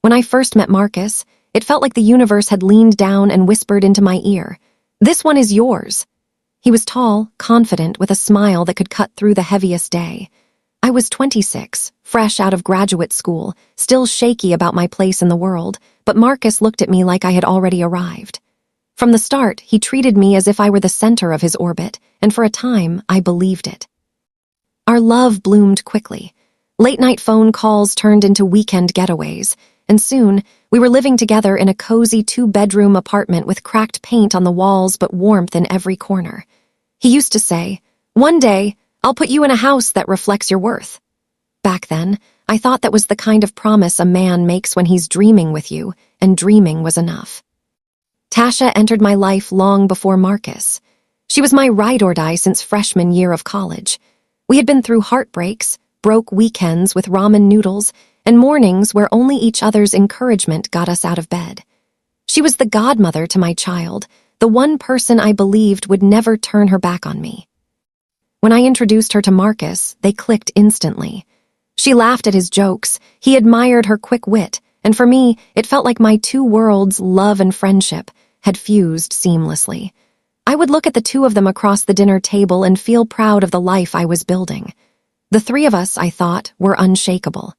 When I first met Marcus, it felt like the universe had leaned down and whispered into my ear, "This one is yours." He was tall, confident, with a smile that could cut through the heaviest day. I was 26, fresh out of graduate school, still shaky about my place in the world, but Marcus looked at me like I had already arrived. From the start, he treated me as if I were the center of his orbit, and for a time, I believed it. Our love bloomed quickly. Late-night phone calls turned into weekend getaways, and soon, we were living together in a cozy two-bedroom apartment with cracked paint on the walls but warmth in every corner. He used to say, "One day, I'll put you in a house that reflects your worth." Back then, I thought that was the kind of promise a man makes when he's dreaming with you, and dreaming was enough. Tasha entered my life long before Marcus. She was my ride or die since freshman year of college. We had been through heartbreaks, broke weekends with ramen noodles, and mornings where only each other's encouragement got us out of bed. She was the godmother to my child, the one person I believed would never turn her back on me. When I introduced her to Marcus, they clicked instantly. She laughed at his jokes, he admired her quick wit, and for me, it felt like my two worlds, love and friendship, had fused seamlessly. I would look at the two of them across the dinner table and feel proud of the life I was building. The three of us, I thought, were unshakable.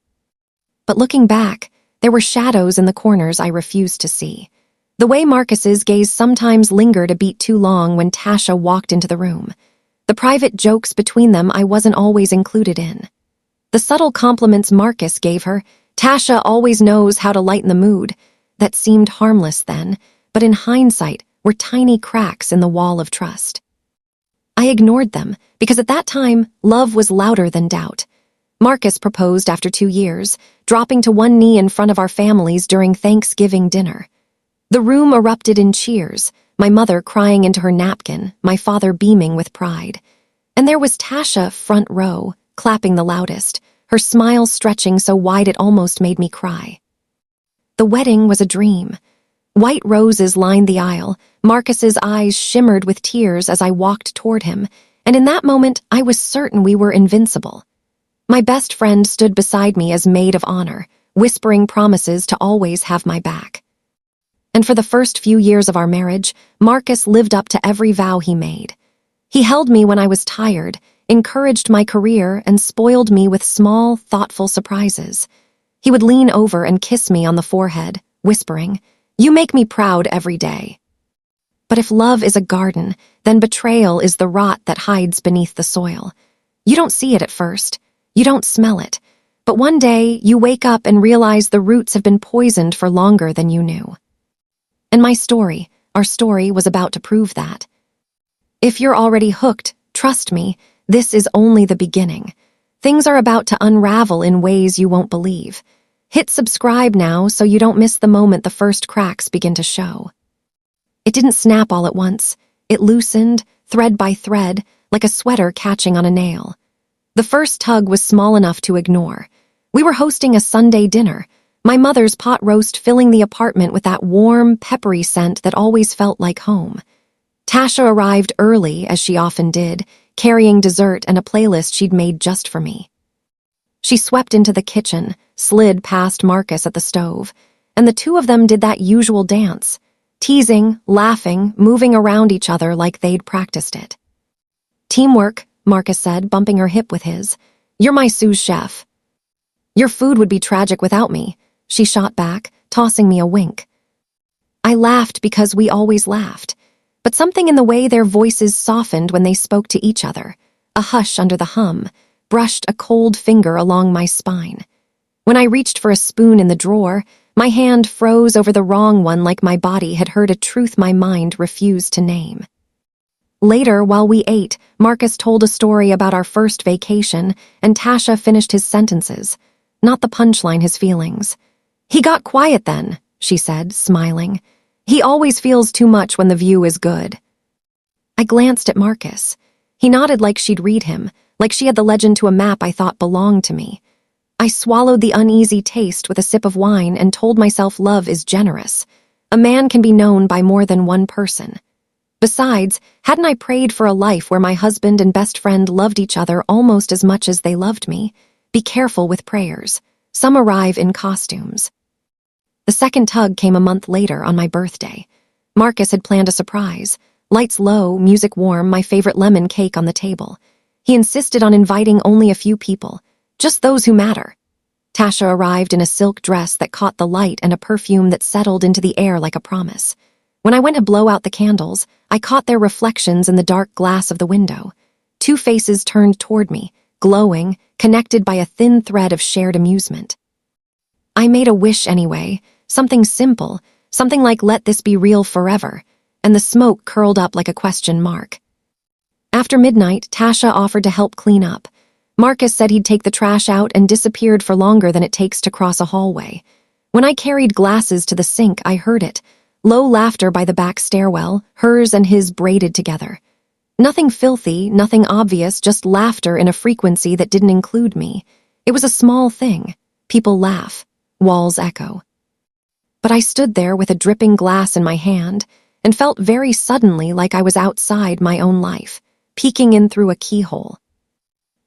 But looking back, there were shadows in the corners I refused to see. The way Marcus's gaze sometimes lingered a beat too long when Tasha walked into the room. The private jokes between them I wasn't always included in. The subtle compliments Marcus gave her, "Tasha always knows how to lighten the mood," that seemed harmless then, but in hindsight were tiny cracks in the wall of trust. I ignored them because at that time, love was louder than doubt. Marcus proposed after 2 years, dropping to one knee in front of our families during Thanksgiving dinner. The room erupted in cheers, my mother crying into her napkin, my father beaming with pride. And there was Tasha, front row, clapping the loudest, her smile stretching so wide it almost made me cry. The wedding was a dream. White roses lined the aisle, Marcus's eyes shimmered with tears as I walked toward him, and in that moment I was certain we were invincible. My best friend stood beside me as maid of honor, whispering promises to always have my back. And for the first few years of our marriage, Marcus lived up to every vow he made. He held me when I was tired, encouraged my career, and spoiled me with small, thoughtful surprises. He would lean over and kiss me on the forehead, whispering, "You make me proud every day." But if love is a garden, then betrayal is the rot that hides beneath the soil. You don't see it at first. You don't smell it. But one day, you wake up and realize the roots have been poisoned for longer than you knew. And our story was about to prove that. If you're already hooked, trust me, this is only the beginning. Things are about to unravel in ways you won't believe. Hit subscribe now so you don't miss the moment the first cracks begin to show. It didn't snap all at once. It loosened, thread by thread, like a sweater catching on a nail. The first tug was small enough to ignore. We were hosting a Sunday dinner, my mother's pot roast filling the apartment with that warm, peppery scent that always felt like home. Tasha arrived early, as she often did, carrying dessert and a playlist she'd made just for me. She swept into the kitchen, slid past Marcus at the stove, and the two of them did that usual dance, teasing, laughing, moving around each other like they'd practiced it. "Teamwork," Marcus said, bumping her hip with his. "You're my sous chef." "Your food would be tragic without me," she shot back, tossing me a wink. I laughed because we always laughed, but something in the way their voices softened when they spoke to each other, a hush under the hum, brushed a cold finger along my spine. When I reached for a spoon in the drawer, my hand froze over the wrong one like my body had heard a truth my mind refused to name. Later, while we ate, Marcus told a story about our first vacation, and Tasha finished his sentences, not the punchline, his feelings. "He got quiet then," she said, smiling. "He always feels too much when the view is good." I glanced at Marcus. He nodded like she'd read him, like she had the legend to a map I thought belonged to me. I swallowed the uneasy taste with a sip of wine and told myself love is generous. A man can be known by more than one person. Besides, hadn't I prayed for a life where my husband and best friend loved each other almost as much as they loved me? Be careful with prayers. Some arrive in costumes. The second tug came a month later on my birthday. Marcus had planned a surprise. Lights low, music warm, my favorite lemon cake on the table. He insisted on inviting only a few people, just those who matter. Tasha arrived in a silk dress that caught the light and a perfume that settled into the air like a promise. When I went to blow out the candles, I caught their reflections in the dark glass of the window. Two faces turned toward me, glowing, connected by a thin thread of shared amusement. I made a wish anyway, something simple, something like "let this be real forever," and the smoke curled up like a question mark. After midnight, Tasha offered to help clean up. Marcus said he'd take the trash out and disappeared for longer than it takes to cross a hallway. When I carried glasses to the sink, I heard it. Low laughter by the back stairwell, hers and his braided together. Nothing filthy, nothing obvious, just laughter in a frequency that didn't include me. It was a small thing. People laugh. Walls echo. But I stood there with a dripping glass in my hand and felt very suddenly like I was outside my own life, peeking in through a keyhole.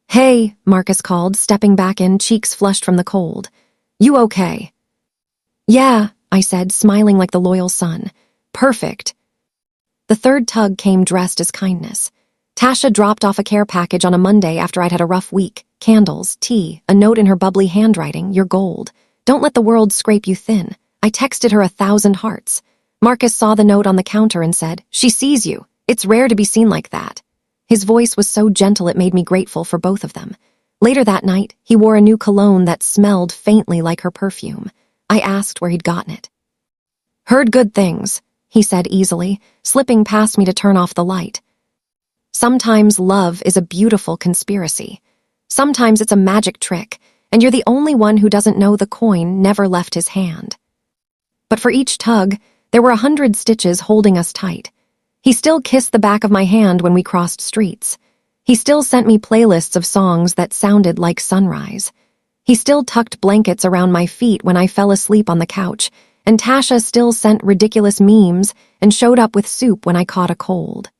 "Hey," Marcus called, stepping back in, cheeks flushed from the cold. "You okay?" "Yeah," I said, smiling like the loyal son. "Perfect." The third tug came dressed as kindness. Tasha dropped off a care package on a Monday after I'd had a rough week. Candles, tea, a note in her bubbly handwriting, "You're gold. Don't let the world scrape you thin." I texted her 1,000 hearts. Marcus saw the note on the counter and said, "She sees you. It's rare to be seen like that." His voice was so gentle it made me grateful for both of them. Later that night, he wore a new cologne that smelled faintly like her perfume. I asked where he'd gotten it. "Heard good things," he said easily, slipping past me to turn off the light. Sometimes love is a beautiful conspiracy. Sometimes it's a magic trick, and you're the only one who doesn't know the coin never left his hand. But for each tug, there were 100 stitches holding us tight. He still kissed the back of my hand when we crossed streets. He still sent me playlists of songs that sounded like sunrise. He still tucked blankets around my feet when I fell asleep on the couch, and Tasha still sent ridiculous memes and showed up with soup when I caught a cold.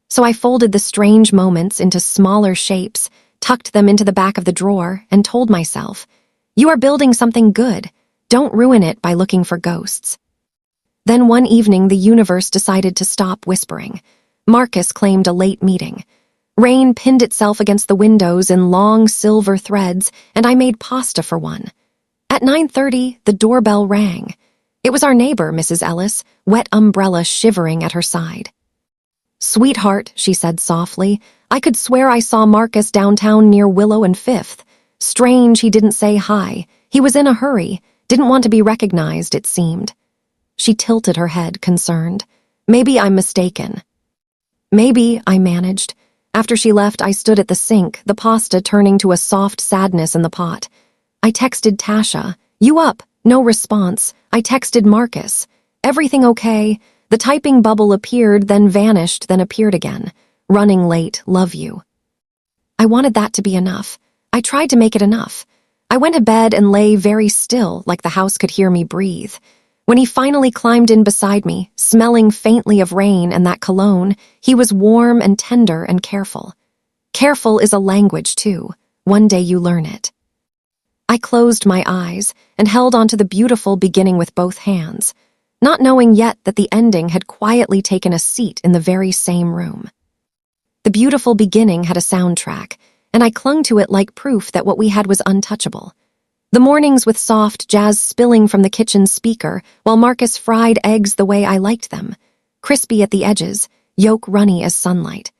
So I folded the strange moments into smaller shapes, tucked them into the back of the drawer, and told myself, "You are building something good. Don't ruin it by looking for ghosts." Then one evening, the universe decided to stop whispering. Marcus claimed a late meeting. Rain pinned itself against the windows in long silver threads, and I made pasta for one. At 9:30, the doorbell rang. It was our neighbor, Mrs. Ellis, wet umbrella shivering at her side. "Sweetheart," she said softly, "I could swear I saw Marcus downtown near Willow and Fifth. Strange he didn't say hi. He was in a hurry, didn't want to be recognized, it seemed." She tilted her head, concerned. "Maybe I'm mistaken." "Maybe," I managed. After she left, I stood at the sink, the pasta turning to a soft sadness in the pot. I texted Tasha. "You up?" No response. I texted Marcus. "Everything okay?" The typing bubble appeared, then vanished, then appeared again. "Running late, love you." I wanted that to be enough. I tried to make it enough. I went to bed and lay very still, like the house could hear me breathe. When he finally climbed in beside me, smelling faintly of rain and that cologne, he was warm and tender and careful. Careful is a language, too. One day you learn it. I closed my eyes and held onto the beautiful beginning with both hands, not knowing yet that the ending had quietly taken a seat in the very same room. The beautiful beginning had a soundtrack, and I clung to it like proof that what we had was untouchable. The mornings with soft jazz spilling from the kitchen speaker while Marcus fried eggs the way I liked them, crispy at the edges, yolk runny as sunlight.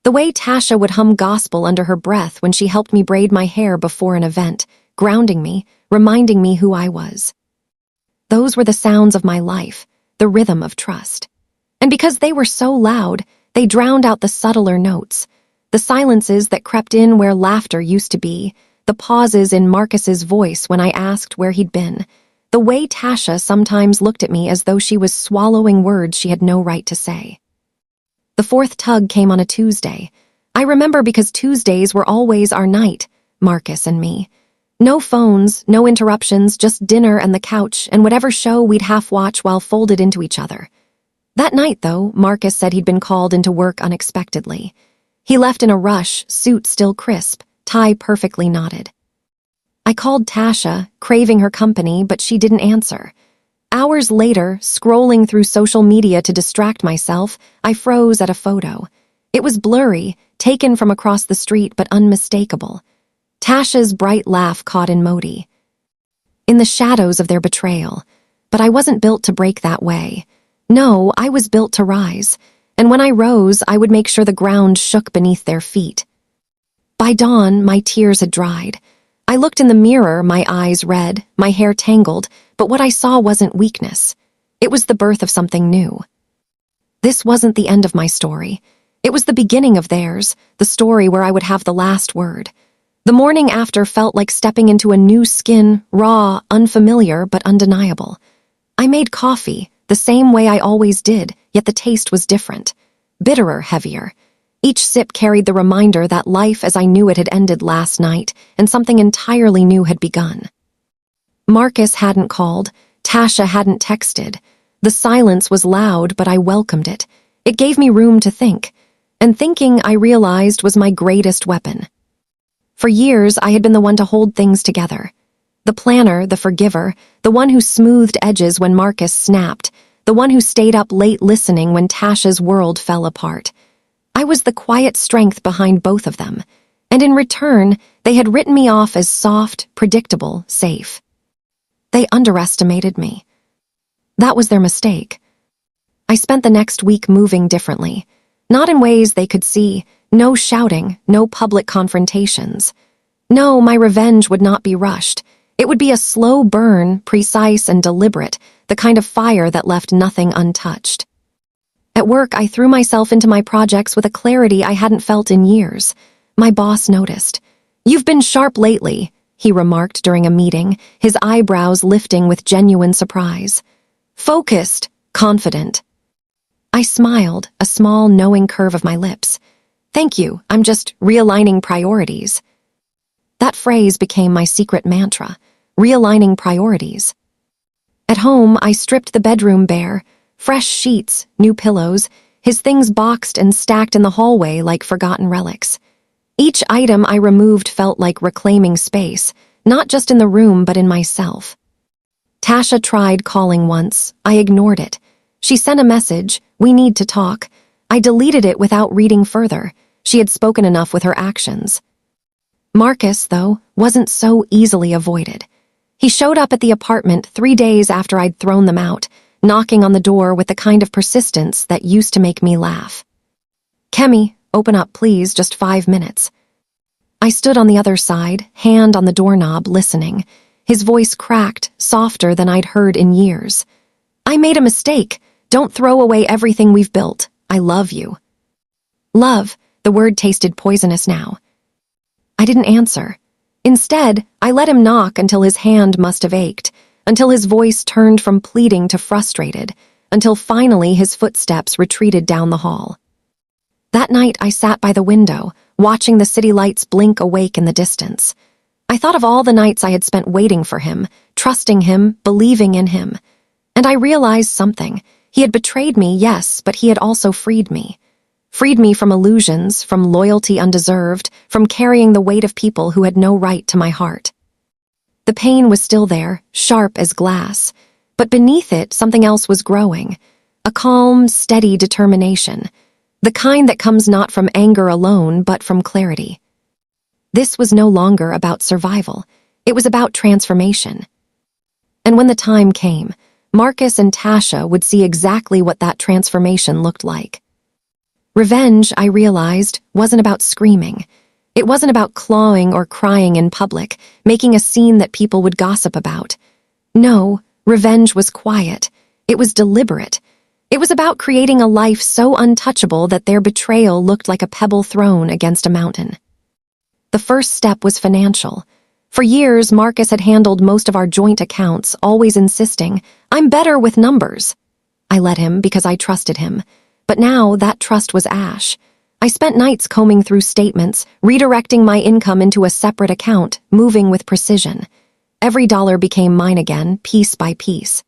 The way Tasha would hum gospel under her breath when she helped me braid my hair before an event, grounding me, reminding me who I was. Those were the sounds of my life, the rhythm of trust. And because they were so loud, they drowned out the subtler notes, the silences that crept in where laughter used to be, the pauses in Marcus's voice when I asked where he'd been, the way Tasha sometimes looked at me as though she was swallowing words she had no right to say. The fourth tug came on a Tuesday. I remember because Tuesdays were always our night, Marcus and me. No phones, no interruptions, just dinner and the couch and whatever show we'd half-watch while folded into each other. That night, though, Marcus said he'd been called into work unexpectedly. He left in a rush, suit still crisp, tie perfectly knotted. I called Tasha, craving her company, but she didn't answer. Hours later, scrolling through social media to distract myself, I froze at a photo. It was blurry, taken from across the street but unmistakable. Tasha's bright laugh caught in Modi. In the shadows of their betrayal. But I wasn't built to break that way. No, I was built to rise. And when I rose, I would make sure the ground shook beneath their feet. By dawn, my tears had dried. I looked in the mirror, my eyes red, my hair tangled, but what I saw wasn't weakness. It was the birth of something new. This wasn't the end of my story. It was the beginning of theirs, the story where I would have the last word. The morning after felt like stepping into a new skin, raw, unfamiliar, but undeniable. I made coffee, the same way I always did, yet the taste was different. Bitterer, heavier. Each sip carried the reminder that life as I knew it had ended last night, and something entirely new had begun. Marcus hadn't called. Tasha hadn't texted. The silence was loud, but I welcomed it. It gave me room to think. And thinking, I realized, was my greatest weapon. For years, I had been the one to hold things together. The planner, the forgiver, the one who smoothed edges when Marcus snapped, the one who stayed up late listening when Tasha's world fell apart. I was the quiet strength behind both of them, and in return, they had written me off as soft, predictable, safe. They underestimated me. That was their mistake. I spent the next week moving differently, not in ways they could see, no shouting, no public confrontations. No, my revenge would not be rushed. It would be a slow burn, precise and deliberate, the kind of fire that left nothing untouched. At work, I threw myself into my projects with a clarity I hadn't felt in years. My boss noticed. "You've been sharp lately," he remarked during a meeting, his eyebrows lifting with genuine surprise. "Focused, confident." I smiled, a small, knowing curve of my lips. "Thank you, I'm just realigning priorities." That phrase became my secret mantra, realigning priorities. At home, I stripped the bedroom bare, fresh sheets, new pillows, his things boxed and stacked in the hallway like forgotten relics. Each item I removed felt like reclaiming space, not just in the room but in myself. Tasha tried calling once. I ignored it. She sent a message, "We need to talk." I deleted it without reading further. She had spoken enough with her actions. Marcus, though, wasn't so easily avoided. He showed up at the apartment 3 days after I'd thrown them out, knocking on the door with the kind of persistence that used to make me laugh. "Kemi, open up please, just 5 minutes." I stood on the other side, hand on the doorknob, listening. His voice cracked, softer than I'd heard in years. "I made a mistake. Don't throw away everything we've built. I love you." Love, the word tasted poisonous now. I didn't answer. Instead, I let him knock until his hand must have ached, until his voice turned from pleading to frustrated, until finally his footsteps retreated down the hall. That night I sat by the window, watching the city lights blink awake in the distance. I thought of all the nights I had spent waiting for him, trusting him, believing in him. And I realized something. He had betrayed me, yes, but he had also freed me. Freed me from illusions, from loyalty undeserved, from carrying the weight of people who had no right to my heart. The pain was still there, sharp as glass, but beneath it something else was growing, a calm, steady determination, the kind that comes not from anger alone but from clarity. This was no longer about survival, it was about transformation. And when the time came, Marcus and Tasha would see exactly what that transformation looked like. Revenge, I realized, wasn't about screaming. It wasn't about clawing or crying in public, making a scene that people would gossip about. No, revenge was quiet. It was deliberate. It was about creating a life so untouchable that their betrayal looked like a pebble thrown against a mountain. The first step was financial. For years, Marcus had handled most of our joint accounts, always insisting, "I'm better with numbers." I let him because I trusted him. But now that trust was ash. I spent nights combing through statements, redirecting my income into a separate account, moving with precision. Every dollar became mine again, piece by piece.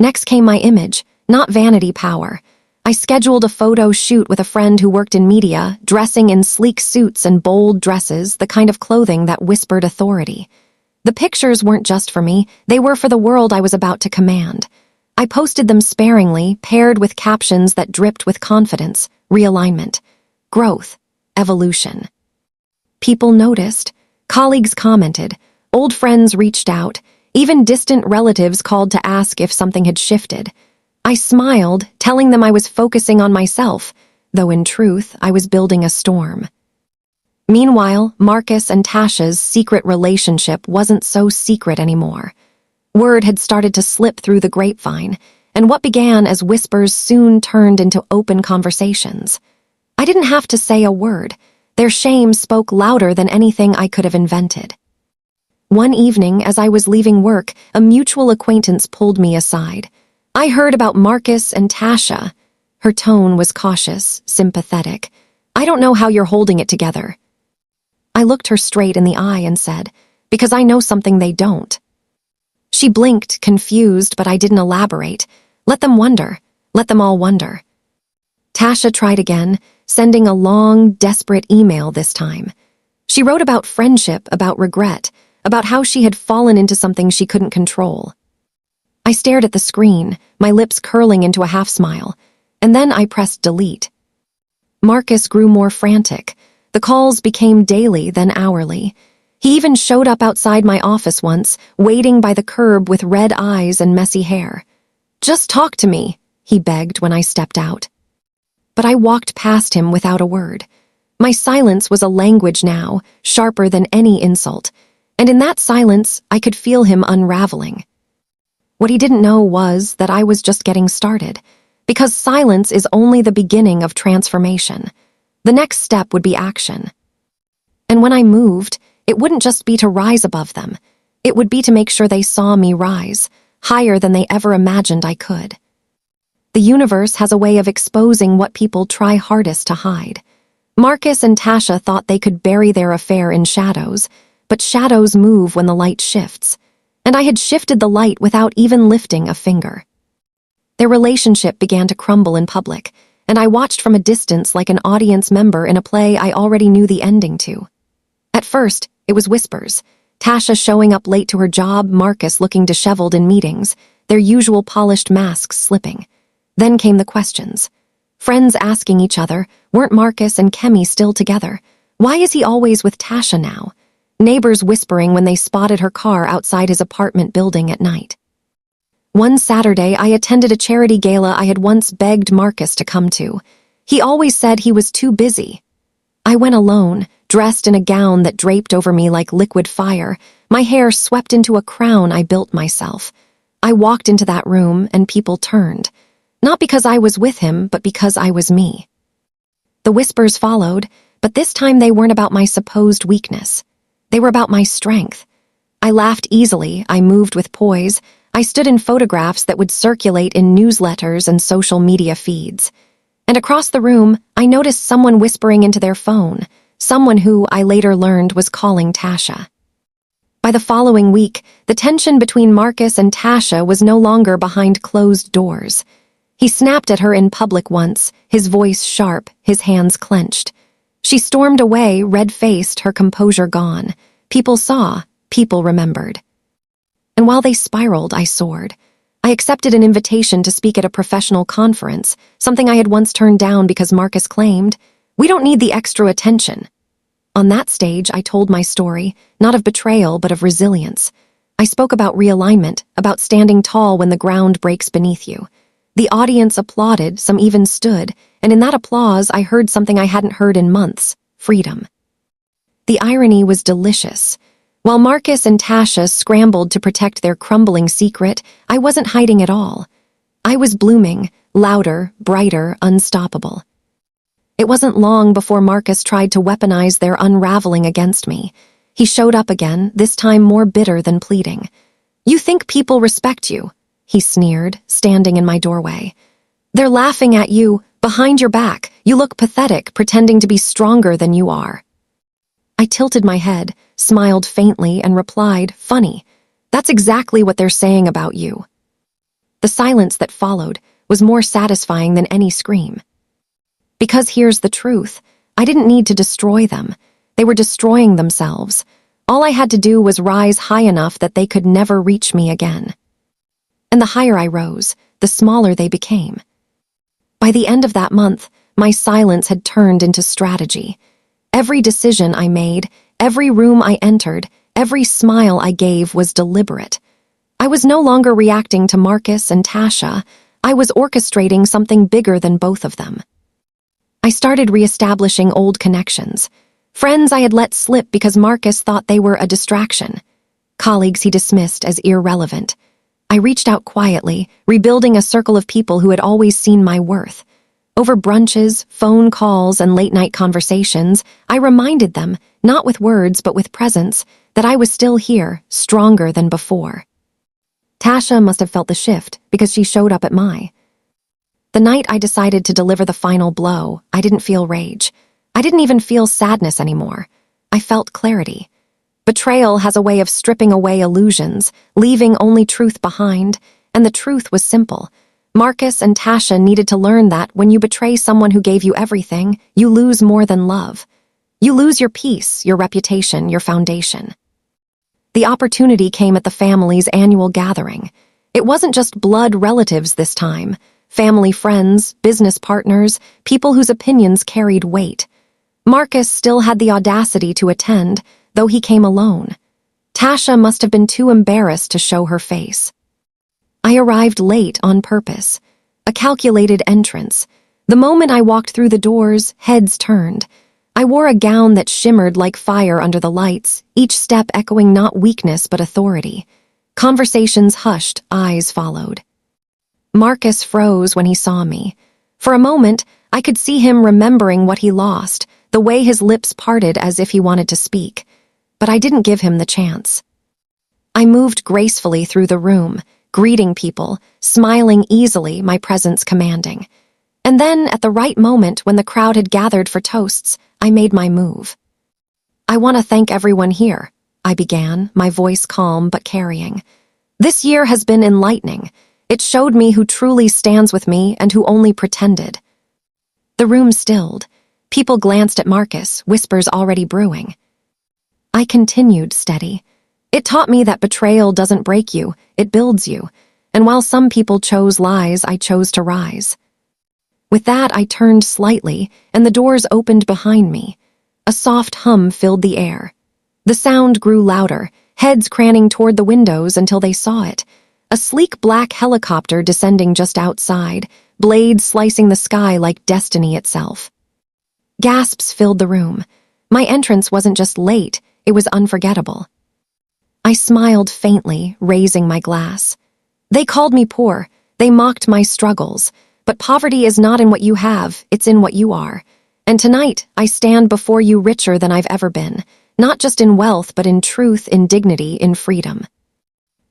Next came my image, not vanity power. I scheduled a photo shoot with a friend who worked in media, dressing in sleek suits and bold dresses, the kind of clothing that whispered authority. The pictures weren't just for me, they were for the world I was about to command. I posted them sparingly, paired with captions that dripped with confidence, realignment, growth, evolution. People noticed, colleagues commented, old friends reached out, even distant relatives called to ask if something had shifted. I smiled, telling them I was focusing on myself, though in truth, I was building a storm. Meanwhile, Marcus and Tasha's secret relationship wasn't so secret anymore. Word had started to slip through the grapevine, and what began as whispers soon turned into open conversations. I didn't have to say a word. Their shame spoke louder than anything I could have invented. One evening, as I was leaving work, a mutual acquaintance pulled me aside. I heard about Marcus and Tasha. Her tone was cautious, sympathetic. I don't know how you're holding it together. I looked her straight in the eye and said, because I know something they don't. She blinked, confused, but I didn't elaborate. Let them wonder. Let them all wonder. Tasha tried again, sending a long, desperate email this time. She wrote about friendship, about regret, about how she had fallen into something she couldn't control. I stared at the screen, my lips curling into a half-smile, and then I pressed delete. Marcus grew more frantic. The calls became daily, then hourly. He even showed up outside my office once, waiting by the curb with red eyes and messy hair. Just talk to me, he begged when I stepped out. But I walked past him without a word. My silence was a language now, sharper than any insult, and in that silence, I could feel him unraveling. What he didn't know was that I was just getting started, because silence is only the beginning of transformation. The next step would be action. And when I moved, it wouldn't just be to rise above them. It would be to make sure they saw me rise, higher than they ever imagined I could. The universe has a way of exposing what people try hardest to hide. Marcus and Tasha thought they could bury their affair in shadows, but shadows move when the light shifts, and I had shifted the light without even lifting a finger. Their relationship began to crumble in public, and I watched from a distance like an audience member in a play I already knew the ending to. At first, it was whispers. Tasha showing up late to her job, Marcus looking disheveled in meetings, their usual polished masks slipping. Then came the questions. Friends asking each other, weren't Marcus and Kemi still together? Why is he always with Tasha now? Neighbors whispering when they spotted her car outside his apartment building at night. One Saturday, I attended a charity gala I had once begged Marcus to come to. He always said he was too busy. I went alone, dressed in a gown that draped over me like liquid fire, my hair swept into a crown I built myself. I walked into that room and people turned. Not because I was with him, but because I was me. The whispers followed, but this time they weren't about my supposed weakness. They were about my strength. I laughed easily, I moved with poise, I stood in photographs that would circulate in newsletters and social media feeds. And across the room, I noticed someone whispering into their phone, someone who I later learned was calling Tasha. By the following week, the tension between Marcus and Tasha was no longer behind closed doors. He snapped at her in public once, his voice sharp, his hands clenched. She stormed away, red-faced, her composure gone. People saw, people remembered. And while they spiraled, I soared. I accepted an invitation to speak at a professional conference, something I had once turned down because Marcus claimed, "We don't need the extra attention." On that stage, I told my story, not of betrayal, but of resilience. I spoke about realignment, about standing tall when the ground breaks beneath you. The audience applauded, some even stood, and in that applause, I heard something I hadn't heard in months: freedom. The irony was delicious. While Marcus and Tasha scrambled to protect their crumbling secret, I wasn't hiding at all. I was blooming, louder, brighter, unstoppable. It wasn't long before Marcus tried to weaponize their unraveling against me. He showed up again, this time more bitter than pleading. "You think people respect you?" he sneered, standing in my doorway. "They're laughing at you, behind your back. You look pathetic, pretending to be stronger than you are." I tilted my head, smiled faintly, and replied, "Funny. That's exactly what they're saying about you." The silence that followed was more satisfying than any scream. Because here's the truth. I didn't need to destroy them. They were destroying themselves. All I had to do was rise high enough that they could never reach me again. And the higher I rose, the smaller they became. By the end of that month, my silence had turned into strategy. Every decision I made, every room I entered, every smile I gave was deliberate. I was no longer reacting to Marcus and Tasha. I was orchestrating something bigger than both of them. I started reestablishing old connections. Friends I had let slip because Marcus thought they were a distraction. Colleagues he dismissed as irrelevant. I reached out quietly, rebuilding a circle of people who had always seen my worth. Over brunches, phone calls, and late-night conversations, I reminded them, not with words but with presence, that I was still here, stronger than before. Tasha must have felt the shift because she showed up at my. The night I decided to deliver the final blow, I didn't feel rage. I didn't even feel sadness anymore. I felt clarity. Betrayal has a way of stripping away illusions, leaving only truth behind, and the truth was simple. Marcus and Tasha needed to learn that when you betray someone who gave you everything, you lose more than love. You lose your peace, your reputation, your foundation. The opportunity came at the family's annual gathering. It wasn't just blood relatives this time. Family friends, business partners, people whose opinions carried weight. Marcus still had the audacity to attend, though he came alone. Tasha must have been too embarrassed to show her face. I arrived late on purpose. A calculated entrance. The moment I walked through the doors, heads turned. I wore a gown that shimmered like fire under the lights, each step echoing not weakness but authority. Conversations hushed, eyes followed. Marcus froze when he saw me. For a moment, I could see him remembering what he lost, the way his lips parted as if he wanted to speak. But I didn't give him the chance. I moved gracefully through the room, greeting people, smiling easily, my presence commanding. And then, at the right moment when the crowd had gathered for toasts, I made my move. "I want to thank everyone here," I began, my voice calm but carrying. "This year has been enlightening. It showed me who truly stands with me and who only pretended." The room stilled. People glanced at Marcus, whispers already brewing. I continued steady. It taught me that betrayal doesn't break you, it builds you. And while some people chose lies, I chose to rise. With that, I turned slightly, and the doors opened behind me. A soft hum filled the air. The sound grew louder, heads craning toward the windows until they saw it. A sleek black helicopter descending just outside, blades slicing the sky like destiny itself. Gasps filled the room. My entrance wasn't just late, it was unforgettable. I smiled faintly, raising my glass. They called me poor, they mocked my struggles, but poverty is not in what you have, it's in what you are. And tonight, I stand before you richer than I've ever been, not just in wealth, but in truth, in dignity, in freedom.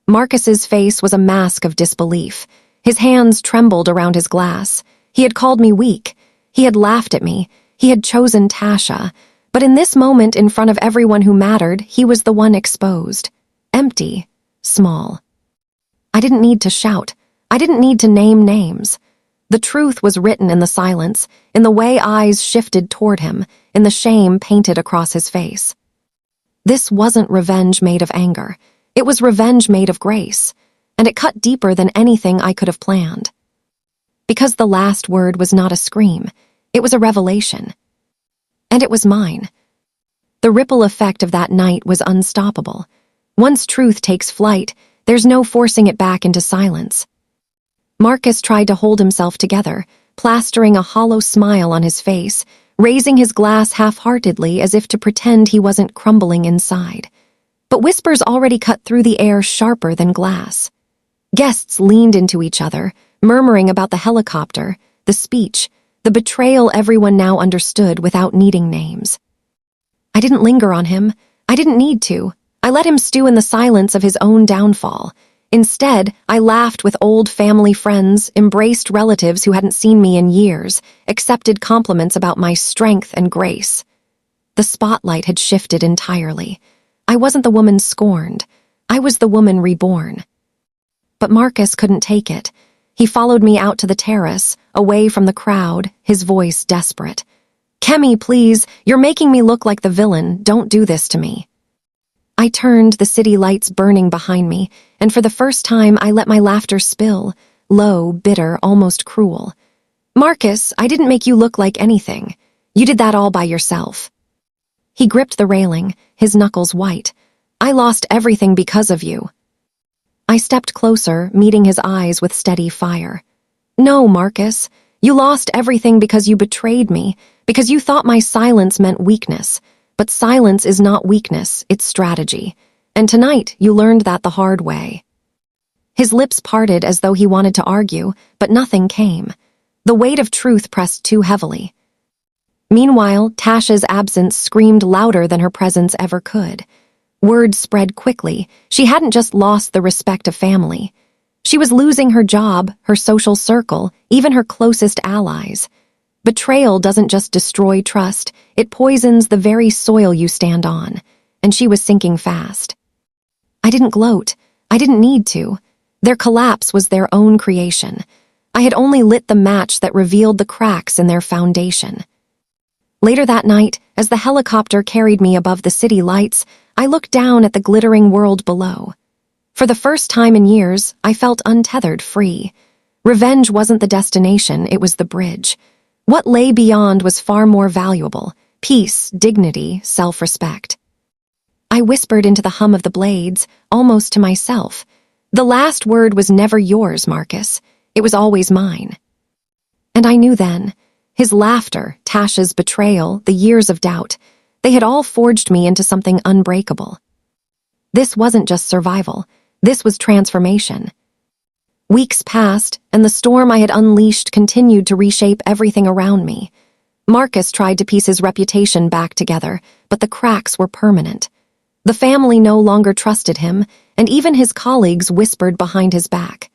Marcus's face was a mask of disbelief. His hands trembled around his glass. He had called me weak. He had laughed at me. He had chosen Tasha. But in this moment, in front of everyone who mattered, he was the one exposed. Empty. Small. I didn't need to shout. I didn't need to name names. The truth was written in the silence, in the way eyes shifted toward him, in the shame painted across his face. This wasn't revenge made of anger. It was revenge made of grace, and it cut deeper than anything I could have planned. Because the last word was not a scream, it was a revelation. And it was mine. The ripple effect of that night was unstoppable. Once truth takes flight, there's no forcing it back into silence. Marcus tried to hold himself together, plastering a hollow smile on his face, raising his glass half-heartedly as if to pretend he wasn't crumbling inside. But whispers already cut through the air sharper than glass. Guests leaned into each other, murmuring about the helicopter, the speech, the betrayal everyone now understood without needing names. I didn't linger on him. I didn't need to. I let him stew in the silence of his own downfall. Instead, I laughed with old family friends, embraced relatives who hadn't seen me in years, accepted compliments about my strength and grace. The spotlight had shifted entirely. I wasn't the woman scorned. I was the woman reborn. But Marcus couldn't take it. He followed me out to the terrace, away from the crowd, his voice desperate. "Kemi, please, you're making me look like the villain. Don't do this to me." I turned, the city lights burning behind me, and for the first time I let my laughter spill, low, bitter, almost cruel. Marcus, I didn't make you look like anything. You did that all by yourself. He gripped the railing, his knuckles white. I lost everything because of you. I stepped closer, meeting his eyes with steady fire. No, Marcus, you lost everything because you betrayed me, because you thought my silence meant weakness. But silence is not weakness, it's strategy. And tonight, you learned that the hard way. His lips parted as though he wanted to argue, but nothing came. The weight of truth pressed too heavily. Meanwhile, Tasha's absence screamed louder than her presence ever could. Word spread quickly. She hadn't just lost the respect of family. She was losing her job, her social circle, even her closest allies. Betrayal doesn't just destroy trust, it poisons the very soil you stand on. And she was sinking fast. I didn't gloat. I didn't need to. Their collapse was their own creation. I had only lit the match that revealed the cracks in their foundation. Later that night, as the helicopter carried me above the city lights, I looked down at the glittering world below. For the first time in years, I felt untethered, free. Revenge wasn't the destination, it was the bridge. What lay beyond was far more valuable: peace, dignity, self-respect. I whispered into the hum of the blades, almost to myself. The last word was never yours, Marcus. It was always mine. And I knew then. His laughter, Tasha's betrayal, the years of doubt, they had all forged me into something unbreakable. This wasn't just survival. This was transformation. Weeks passed, and the storm I had unleashed continued to reshape everything around me. Marcus tried to piece his reputation back together, but the cracks were permanent. The family no longer trusted him, and even his colleagues whispered behind his back.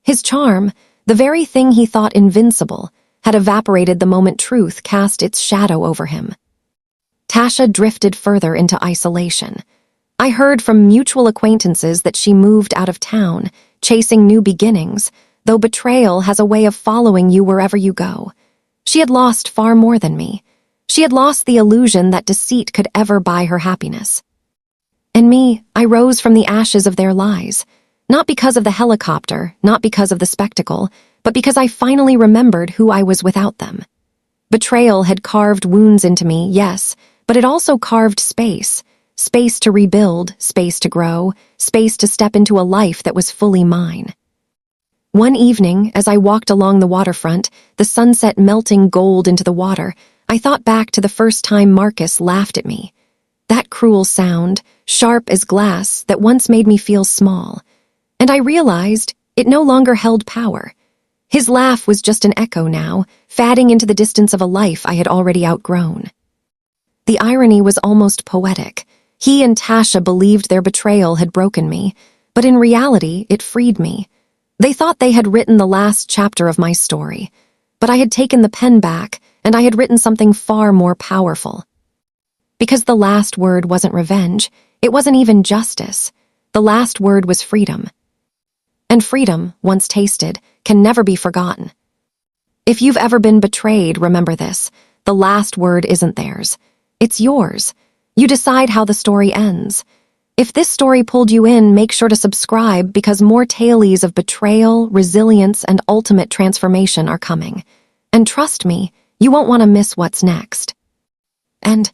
His charm, the very thing he thought invincible, had evaporated the moment truth cast its shadow over him. Tasha drifted further into isolation. I heard from mutual acquaintances that she moved out of town, chasing new beginnings, though betrayal has a way of following you wherever you go. She had lost far more than me. She had lost the illusion that deceit could ever buy her happiness. And me, I rose from the ashes of their lies, not because of the helicopter, not because of the spectacle, but because I finally remembered who I was without them. Betrayal had carved wounds into me, yes, but it also carved space. Space to rebuild, space to grow, space to step into a life that was fully mine. One evening, as I walked along the waterfront, the sunset melting gold into the water, I thought back to the first time Marcus laughed at me. That cruel sound, sharp as glass, that once made me feel small. And I realized it no longer held power. His laugh was just an echo now, fading into the distance of a life I had already outgrown. The irony was almost poetic. He and Tasha believed their betrayal had broken me, but in reality, it freed me. They thought they had written the last chapter of my story, but I had taken the pen back, and I had written something far more powerful. Because the last word wasn't revenge, it wasn't even justice. The last word was freedom. And freedom, once tasted, can never be forgotten. If you've ever been betrayed, remember this: the last word isn't theirs. It's yours. You decide how the story ends. If this story pulled you in, make sure to subscribe because more tales of betrayal, resilience, and ultimate transformation are coming. And trust me, you won't want to miss what's next. And